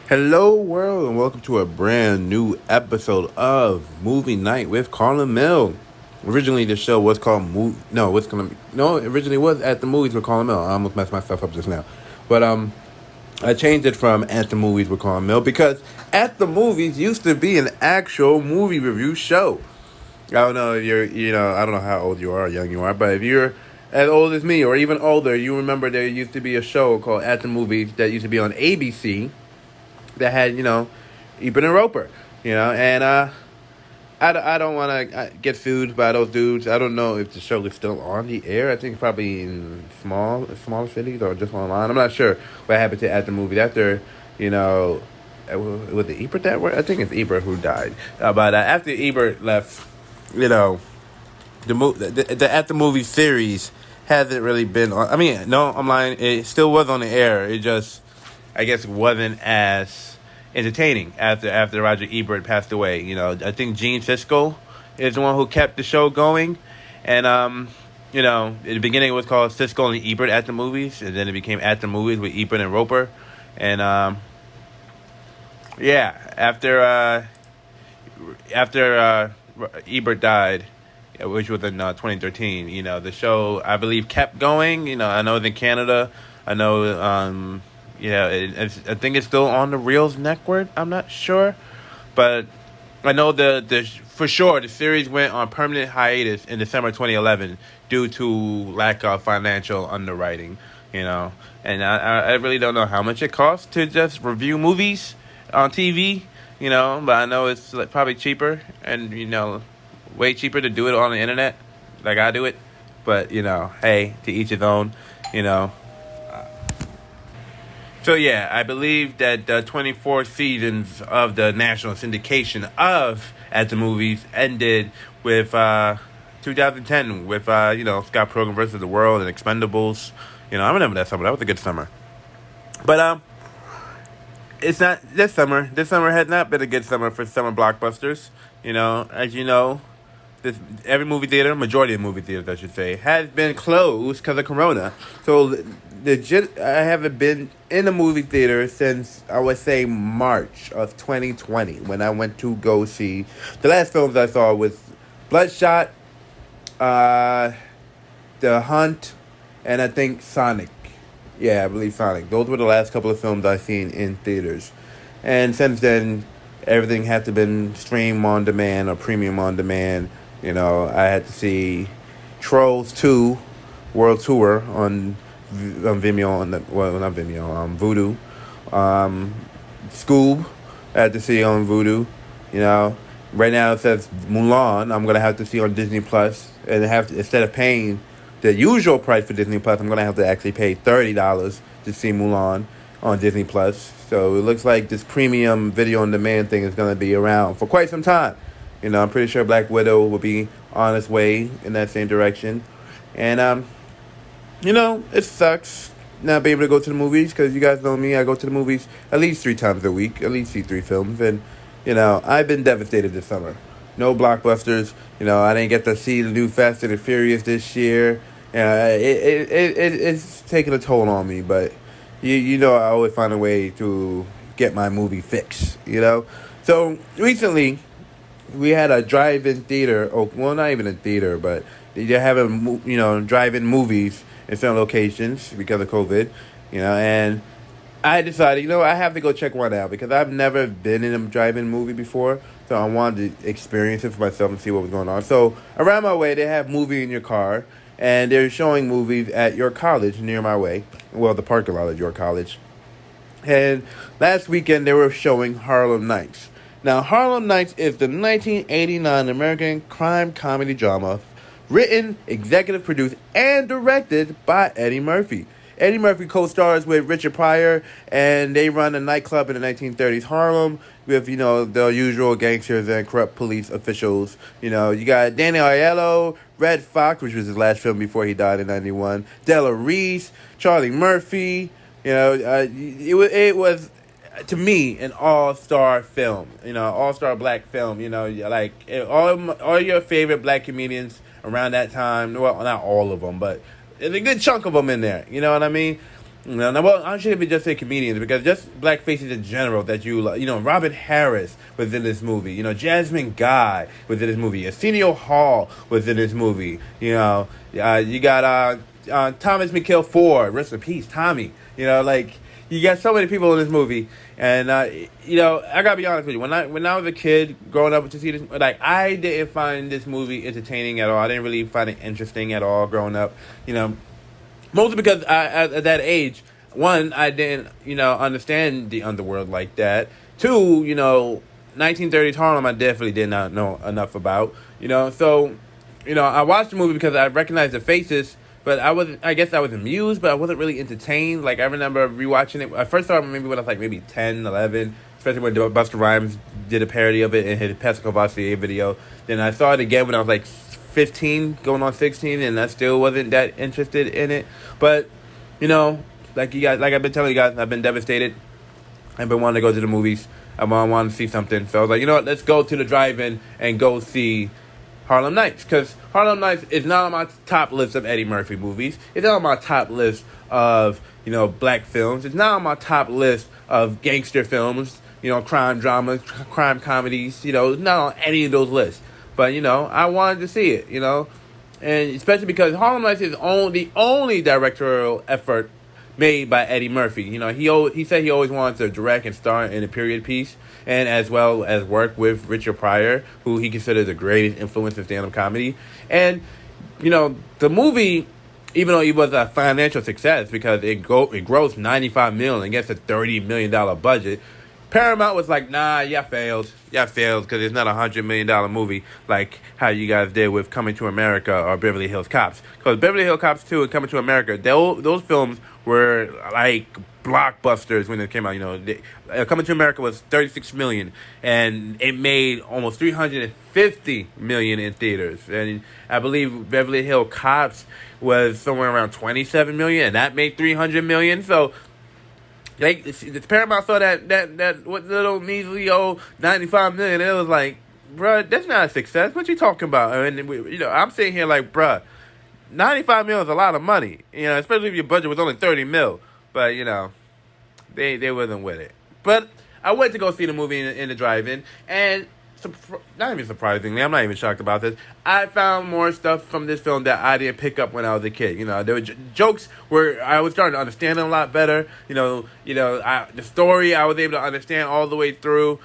Hello, world, and welcome to a brand new episode of Movie Night with Carlin Mill. Originally, the show was called No, what's gonna be? No, it originally was At the Movies with Carlin Mill. I almost messed myself up just now, but I changed it from At the Movies with Carlin Mill because At the Movies used to be an actual movie review show. I don't know if I don't know how old you are, or young you are, but if you're as old as me or even older, you remember there used to be a show called At the Movies that used to be on ABC that had Eben and Roper, and I don't want to get sued by those dudes. I don't know if the show is still on the air. I think it's probably in smaller cities or just online. I'm not sure what happened to At the Movie after was it Ebert that word? I think it's Ebert who died. But after Ebert left, the At the Movie series hasn't really been on. I mean, no, I'm lying. It still was on the air. It just, I guess, wasn't as entertaining after Roger Ebert passed away. I think Gene Siskel is the one who kept the show going, and in the beginning it was called Siskel and Ebert at the Movies, and then it became At the Movies with Ebert and Roper, and yeah, after Ebert died, which was in 2013. The show, I believe, kept going. I know it's in Canada. I know, I think it's still on the Reels Network. I'm not sure, but I know the for sure the series went on permanent hiatus in December 2011 due to lack of financial underwriting. And I really don't know how much it costs to just review movies on TV. But I know it's probably cheaper and way cheaper to do it on the internet, like I do it. But hey, to each his own. You know. So yeah, I believe that the 24 seasons of the national syndication of At the Movies ended with 2010 with Scott Pilgrim versus the World and Expendables. I remember that summer. That was a good summer. But it's not this summer. This summer has not been a good summer for summer blockbusters. As you know, every movie theater, majority of movie theaters, I should say, has been closed because of Corona. So I haven't been in a movie theater since, I would say, March of 2020 when I went to go see. The last films I saw was Bloodshot, The Hunt, and I think Sonic. Yeah, I believe Sonic. Those were the last couple of films I've seen in theaters. And since then, everything had to been stream on demand or premium on demand. I had to see Trolls 2 World Tour on Vimeo, not Vimeo, Vudu. Scoob, I had to see on Vudu. Right now it says Mulan, I'm going to have to see on Disney Plus. And instead of paying the usual price for Disney Plus, I'm going to have to actually pay $30 to see Mulan on Disney Plus. So it looks like this premium video on demand thing is going to be around for quite some time. I'm pretty sure Black Widow will be on its way in that same direction. And, it sucks not being able to go to the movies because you guys know me. I go to the movies at least 3 times a week, at least see 3 films. And, I've been devastated this summer. No blockbusters. I didn't get to see the new Fast and the Furious this year. It's taking a toll on me. But, I always find a way to get my movie fix, So, recently, we had a drive-in theater. Oh, well, not even a theater, but they're having, drive-in movies in some locations because of COVID, and I decided, I have to go check one out because I've never been in a drive-in movie before, so I wanted to experience it for myself and see what was going on. So around my way, they have movie in your car, and they're showing movies at your college near my way, well, the parking lot at your college. And last weekend, they were showing Harlem Nights. Now, Harlem Nights is the 1989 American crime comedy drama written, executive produced, and directed by Eddie Murphy. Eddie Murphy co-stars with Richard Pryor, and they run a nightclub in the 1930s Harlem with, the usual gangsters and corrupt police officials. You got Danny Aiello, Red Fox, which was his last film before he died in 91, Della Reese, Charlie Murphy. It was to me an all-star film, all-star black film. Like all your favorite black comedians around that time. Well, not all of them, but there's a good chunk of them in there. You know what I mean? No, well, I shouldn't even just say comedians because just black faces in general that you like. Robin Harris was in this movie. Jasmine Guy was in this movie. Arsenio Hall was in this movie. You got Thomas McKill Ford. Rest in peace, Tommy. You got so many people in this movie, and I gotta be honest with you. When I was a kid growing up to see this, I didn't find this movie entertaining at all. I didn't really find it interesting at all growing up. Mostly because at that age, one, I didn't, understand the underworld like that. Two, 1930s Harlem, I definitely did not know enough about. So, I watched the movie because I recognized the faces, but I guess I was amused, but I wasn't really entertained. I remember rewatching it. I first saw it maybe when I was maybe 10, 11, especially when Busta Rhymes did a parody of it in his Pesco Vassier video. Then I saw it again when I was 15 going on 16, and I still wasn't that interested in it. But I've been telling you guys, I've been devastated. I've been wanting to go to the movies. I wanted to see something, so I was like, you know what, let's go to the drive-in and go see Harlem Nights, because Harlem Nights is not on my top list of Eddie Murphy movies. It's not on my top list of black films. It's not on my top list of gangster films, crime dramas, crime comedies. It's not on any of those lists. But, I wanted to see it, and especially because Harlem Nights is the only directorial effort made by Eddie Murphy. He said he always wanted to direct and star in a period piece, and as well as work with Richard Pryor, who he considers the greatest influence in stand-up comedy. And, the movie, even though it was a financial success because it grossed $95 million against a $30 million budget, Paramount was like, nah, y'all failed. Y'all failed because it's not a $100 million movie like how you guys did with Coming to America or Beverly Hills Cops. Because Beverly Hills Cops 2 and Coming to America, those films were blockbusters when it came out. Coming to America was $36 million, and it made almost $350 million in theaters. And I believe Beverly Hills Cops was somewhere around $27 million, and that made $300 million. So the Paramount saw that what little measly old $95 million. It was like, bruh, that's not a success. What you talking about? And I'm sitting here like, bruh, $95 million is a lot of money. Especially if your budget was only $30 million. But they wasn't with it. But I went to go see the movie in the drive-in, and not even surprisingly, I'm not even shocked about this, I found more stuff from this film that I didn't pick up when I was a kid. There were jokes where I was starting to understand them a lot better. The story I was able to understand all the way through.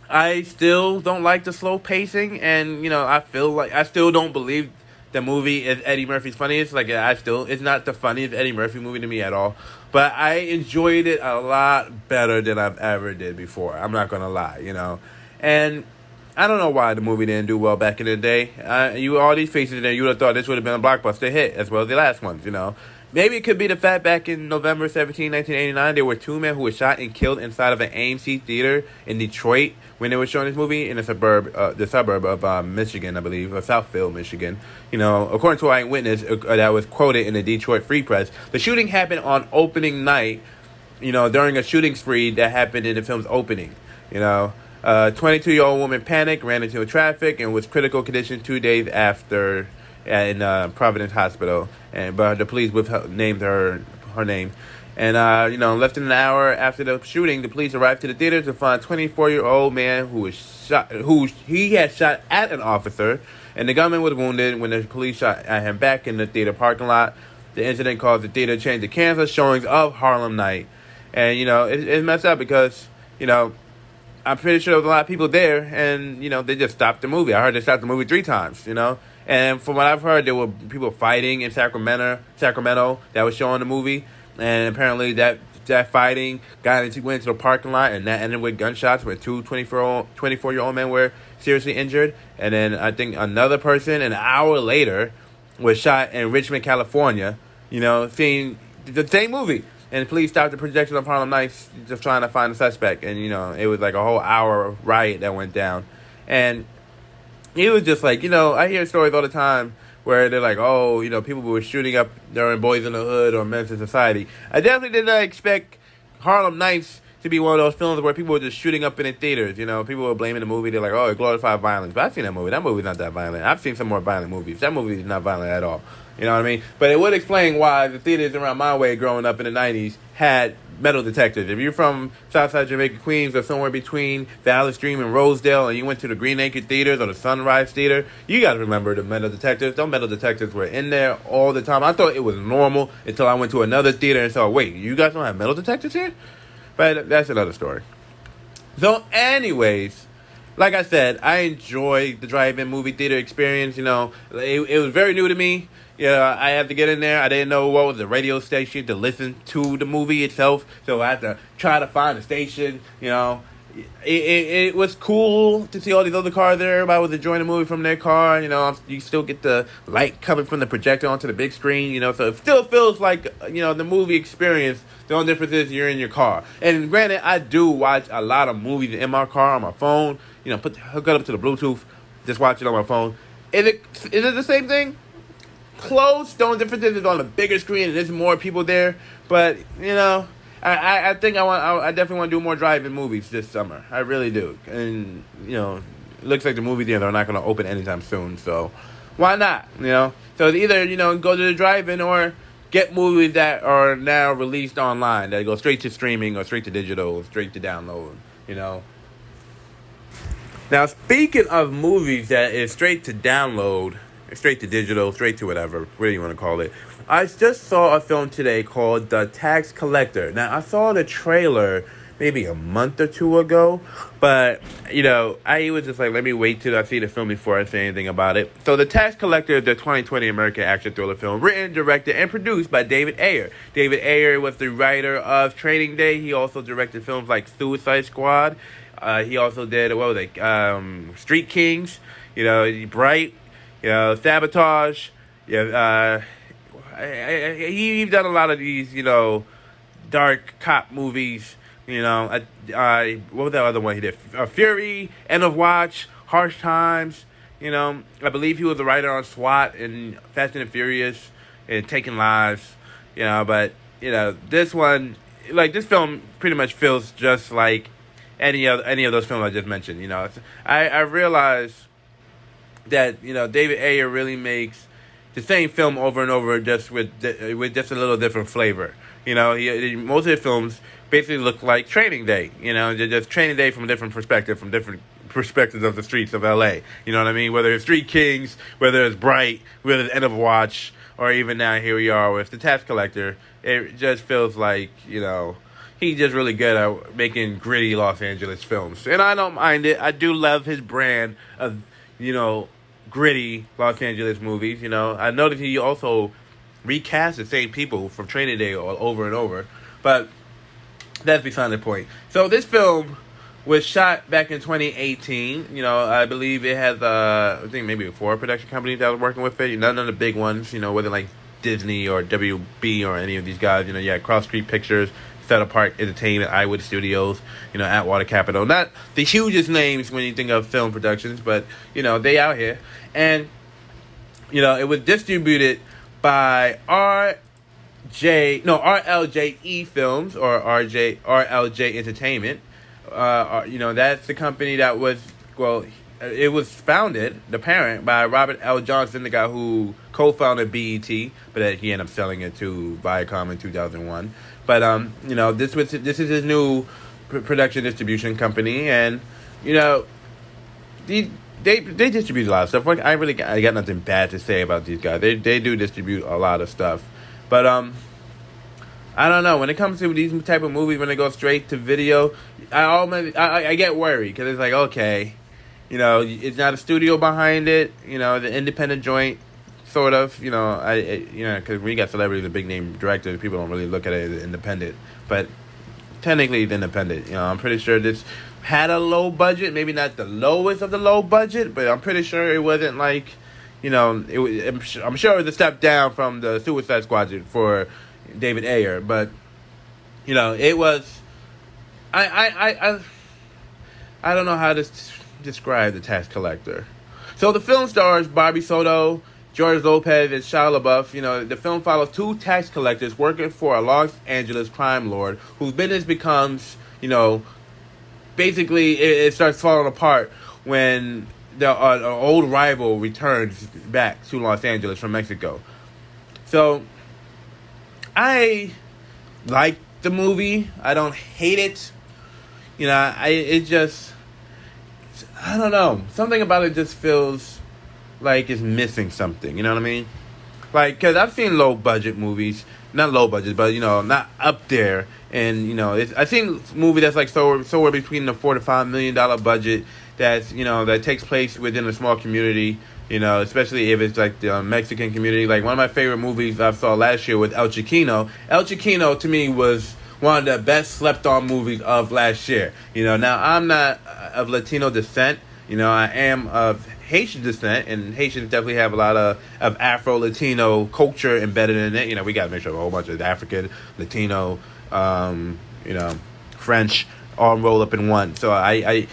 I still don't like the slow pacing, and I feel like I still don't believe the movie is Eddie Murphy's funniest. It's not the funniest Eddie Murphy movie to me at all. But I enjoyed it a lot better than I've ever did before. I'm not gonna lie, And I don't know why the movie didn't do well back in the day. All these faces in there, you would have thought this would have been a blockbuster hit as well as the last ones, Maybe it could be the fact back in November 17, 1989, there were two men who were shot and killed inside of an AMC theater in Detroit when they were showing this movie in the suburb of Michigan, I believe, or Southfield, Michigan. According to an eyewitness that was quoted in the Detroit Free Press, the shooting happened on opening night, during a shooting spree that happened in the film's opening. A 22-year-old woman panicked, ran into traffic, and was critical condition 2 days after in Providence Hospital, but the police named her name. And less than an hour after the shooting, the police arrived to the theater to find a 24-year-old man who he had shot at an officer, and the gunman was wounded when the police shot at him back in the theater parking lot. The incident caused the theater chain to cancel showings of Harlem Night, and it's messed up because I'm pretty sure there was a lot of people there, and they just stopped the movie. I heard they stopped the movie 3 times, And from what I've heard, there were people fighting in Sacramento that was showing the movie. And apparently that fighting went into the parking lot, and that ended with gunshots where two 24-year-old men were seriously injured. And then I think another person an hour later was shot in Richmond, California, seeing the same movie. And the police stopped the projection of Harlem Nights just trying to find a suspect. And, it was like a whole hour riot that went down. And it was just like, I hear stories all the time where they're like, oh, people were shooting up during Boys in the Hood or Men's in Society. I definitely did not expect Harlem Nights to be one of those films where people were just shooting up in the theaters. People were blaming the movie. They're like, oh, it glorified violence. But I've seen that movie. That movie's not that violent. I've seen some more violent movies. That movie is not violent at all. You know what I mean? But it would explain why the theaters around my way growing up in the 90s had metal detectors. If you're from Southside Jamaica, Queens, or somewhere between Valley Stream and Rosedale, and you went to the Green Acre Theaters or the Sunrise Theater, you got to remember the metal detectors. Those metal detectors were in there all the time. I thought it was normal until I went to another theater and saw, wait, you guys don't have metal detectors here? But that's another story. So anyways, like I said, I enjoyed the drive-in movie theater experience. It was very new to me. I had to get in there. I didn't know what was the radio station to listen to the movie itself, so I had to try to find a station. It was cool to see all these other cars there. Everybody was enjoying the movie from their car. You still get the light coming from the projector onto the big screen. So it still feels like the movie experience. The only difference is you're in your car. And granted, I do watch a lot of movies in my car on my phone. Hook it up to the Bluetooth, just watch it on my phone. Is it the same thing? Close. The only difference is on a bigger screen and there's more people there. But I think I definitely want to do more drive-in movies this summer. I really do. And it looks like the movie theater are not going to open anytime soon. So why not? So it's either go to the drive-in or get movies that are now released online that go straight to streaming or straight to digital, straight to download. Now, speaking of movies that is straight to download, straight to digital, straight to whatever you want to call it, I just saw a film today called The Tax Collector. Now, I saw the trailer maybe a month or two ago, but, I was just like, let me wait till I see the film before I say anything about it. So, The Tax Collector is the 2020 American action thriller film written, directed, and produced by David Ayer. David Ayer was the writer of Training Day. He also directed films like Suicide Squad. He also did, Street Kings, Bright, Sabotage. He's done a lot of these, dark cop movies. What was that other one he did? Fury, End of Watch, Harsh Times. I believe he was the writer on SWAT and Fast and Furious and Taking Lives. But this one, this film pretty much feels just like any of those films I just mentioned. I realize that David Ayer really makes the same film over and over, just with just a little different flavor. Most of his films basically look like Training Day. Just Training Day from a different perspective, from different perspectives of the streets of L.A. You know what I mean? Whether it's Street Kings, whether it's Bright, whether it's End of Watch, or even now here we are with The Tax Collector. It just feels like he's just really good at making gritty Los Angeles films, and I don't mind it. I do love his brand of gritty Los Angeles movies. I noticed he also recast the same people from Training Day all over and over, but that's beside the point. So this film was shot back in 2018. I believe it has I think maybe 4 production companies that was working with it. None of the big ones, whether like Disney or WB or any of these guys. You had Cross Street Pictures, Set Apart Entertainment, Eyewood Studios, Atwater Capital. Not the hugest names when you think of film productions, but they out here. And it was distributed by RLJE Films or RLJ Entertainment. That's the company that was, it was founded, the parent, by Robert L. Johnson, the guy who co-founded BET, but he ended up selling it to Viacom in 2001. But this is his new production distribution company, and they distribute a lot of stuff. I got nothing bad to say about these guys. They do distribute a lot of stuff, but I don't know, when it comes to these type of movies, when they go straight to video, I get worried, because it's like, okay, it's not a studio behind it, the independent joint. Sort of, because when you got celebrities and big name directors, people don't really look at it as independent. But technically, it's independent. I'm pretty sure this had a low budget, maybe not the lowest of the low budget, but I'm pretty sure it wasn't like, I'm sure it was a step down from the Suicide Squad for David Ayer. But it was. I don't know how to describe The Tax Collector. So the film stars Bobby Soto, George Lopez, and Shia LaBeouf. The film follows 2 tax collectors working for a Los Angeles crime lord whose business becomes, basically it starts falling apart when the old rival returns back to Los Angeles from Mexico. So I like the movie. I don't hate it. I don't know. Something about it just feels like it's missing something. You know what I mean? Like, because I've seen low budget movies, not low budget, but not up there. And I've seen movies that's like somewhere between the $4 to $5 million budget. That's that takes place within a small community. Especially if it's like the Mexican community. Like one of my favorite movies I saw last year was El Chiquino. El Chiquino to me was one of the best slept on movies of last year. Now I'm not of Latino descent. I am of Haitian descent, and Haitians definitely have a lot of Afro-Latino culture embedded in it. We got to make sure a whole bunch of African, Latino, French, all roll up in one. So I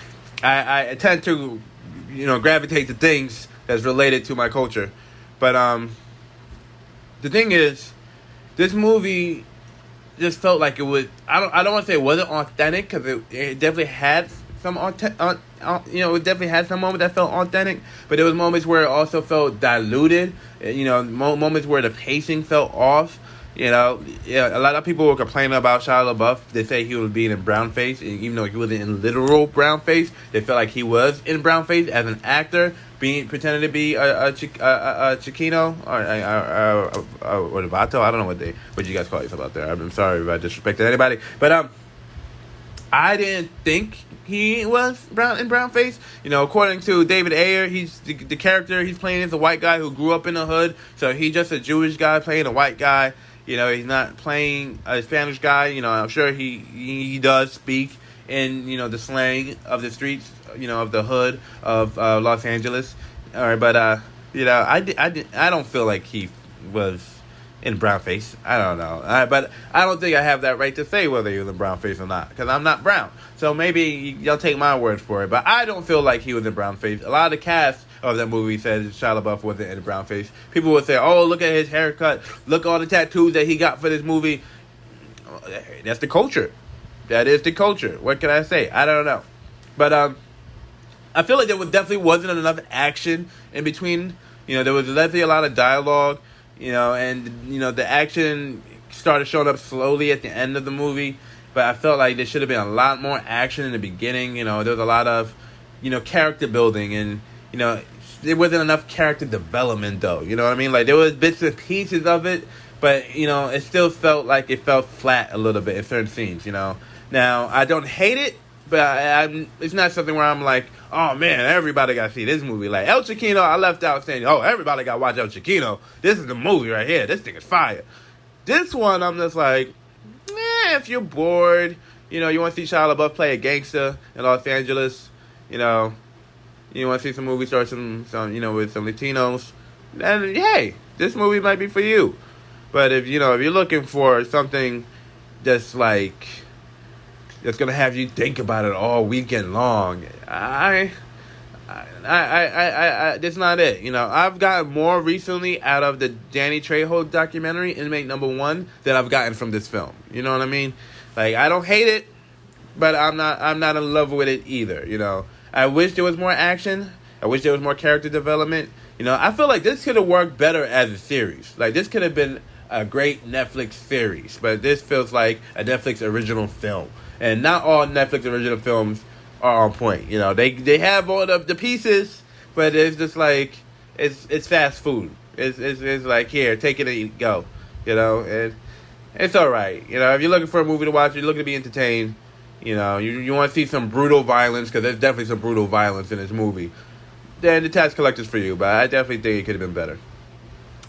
tend to, gravitate to things that's related to my culture. But the thing is, this movie just felt like it was. I don't want to say it wasn't authentic, because it definitely had some it definitely had some moments that felt authentic, but there was moments where it also felt diluted. Moments where the pacing felt off. A lot of people were complaining about Shia LaBeouf. They say he was being in brownface, and even though he wasn't in literal brownface, they felt like he was in brownface as an actor, pretending to be a Chicano or a Vato. I don't know what you guys call yourself out there. I'm sorry if I disrespected anybody, but I didn't think he was in brownface. According to David Ayer, he's the character he's playing is a white guy who grew up in the hood, so he's just a Jewish guy playing a white guy. He's not playing a Spanish guy. I'm sure he does speak in the slang of the streets, of the hood of Los Angeles. All right, but I don't feel like he was in brownface. I don't know, but I don't think I have that right to say whether he was in brownface or not, because I'm not brown. So maybe y'all take my word for it, but I don't feel like he was in brownface. A lot of the cast of that movie said Shia LaBeouf wasn't in brownface. People would say, "Oh, look at his haircut. Look at all the tattoos that he got for this movie." That's the culture. That is the culture. What can I say? I don't know, but I feel like there definitely wasn't enough action in between. There was definitely a lot of dialogue. And the action started showing up slowly at the end of the movie, but I felt like there should have been a lot more action in the beginning. There was a lot of, character building, and there wasn't enough character development though. You know what I mean? Like there was bits and pieces of it, but it still felt like it felt flat a little bit in certain scenes. Now I don't hate it, but it's not something where I'm like, oh man, everybody got to see this movie. Like El Chiquino, I left out saying, oh, everybody got to watch El Chiquino. This is the movie right here. This thing is fire. This one, I'm just like, if you're bored, you want to see Shia LaBeouf play a gangster in Los Angeles, you want to see some movies start some with some Latinos, then hey, this movie might be for you. But if you're looking for something that's like, that's gonna have you think about it all weekend long, that's not it. I've gotten more recently out of the Danny Trejo documentary, Inmate Number 1, than I've gotten from this film. You know what I mean? Like I don't hate it, but I'm not in love with it either. I wish there was more action. I wish there was more character development. I feel like this could have worked better as a series. Like this could have been a great Netflix series, but this feels like a Netflix original film. And not all Netflix original films are on point. They have all of the pieces, but it's just like it's fast food. It's like, here, take it and eat, go. And it's all right. If you're looking for a movie to watch, you're looking to be entertained. You want to see some brutal violence, because there's definitely some brutal violence in this movie. Then the tax collector's for you, but I definitely think it could have been better.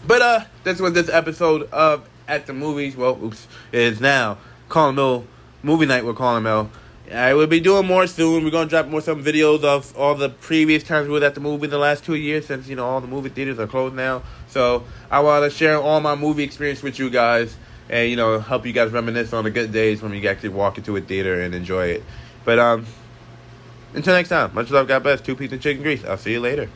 But that's what this episode of At the Movies, is now. Colin Mill Movie Night with Colin Mill. I will be doing more soon. We're going to drop some videos of all the previous times we were at the movie in the last 2 years, since, all the movie theaters are closed now. So I want to share all my movie experience with you guys, and, help you guys reminisce on the good days when you actually walk into a theater and enjoy it. But until next time, much love, God bless. 2 pieces of chicken grease. I'll see you later.